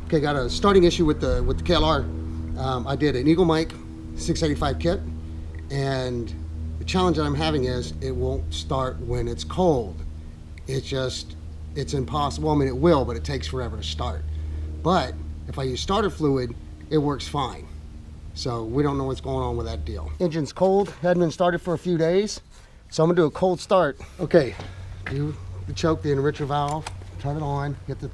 Okay, got a starting issue with the KLR. I did an Eagle Mike 685 kit, and the challenge that I'm having is it won't start when it's cold. It's impossible. I mean, it will, but it takes forever to start. But if I use starter fluid, it works fine. So we don't know what's going on with that deal. Engine's cold, hadn't been started for a few days, so I'm gonna do a cold start. Okay, do the choke, the enricher valve, turn it on, hit the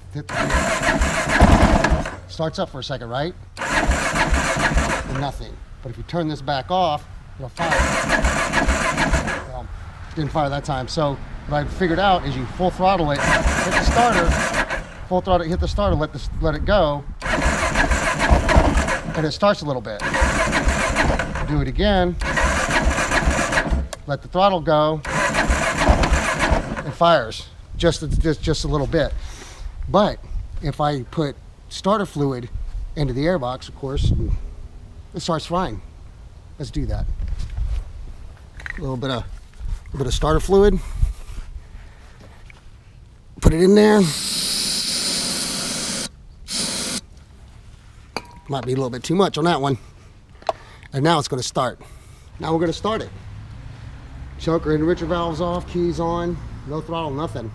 starts up for a second, right? And nothing. But if you turn this back off, it'll fire. Well, didn't fire that time. So what I figured out is you full throttle it, hit the starter, full throttle, hit the starter, let it go, and it starts a little bit. Do it again, let the throttle go, it fires just a little bit. But if I put starter fluid into the airbox, of course, it starts frying. Let's do that. A little bit of starter fluid. Put it in there. Might be a little bit too much on that one. And now it's going to start. Now we're going to start it. Choker and enricher valves off, keys on, no throttle, nothing.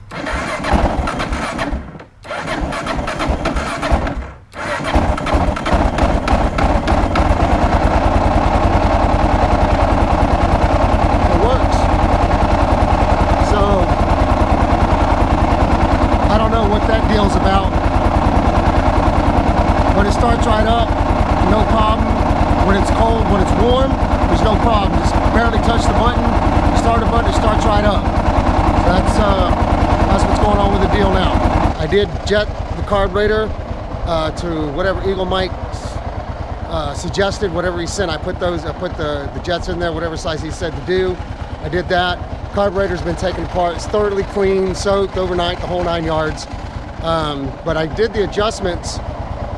That deal's about. When it starts right up, no problem. When it's cold, when it's warm, there's no problem. Just barely touch the button, start the button, it starts right up. So that's what's going on with the deal now. I did jet the carburetor to whatever Eagle Mike suggested, whatever he sent. I put the jets in there, whatever size he said to do. I did that. Carburetor's been taken apart. It's thoroughly clean, soaked overnight, the whole 9 yards. But I did the adjustments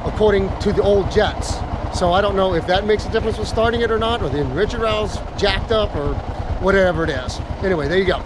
according to the old jets. So I don't know if that makes a difference with starting it or not, or the enricher valve's jacked up or whatever it is. Anyway, there you go.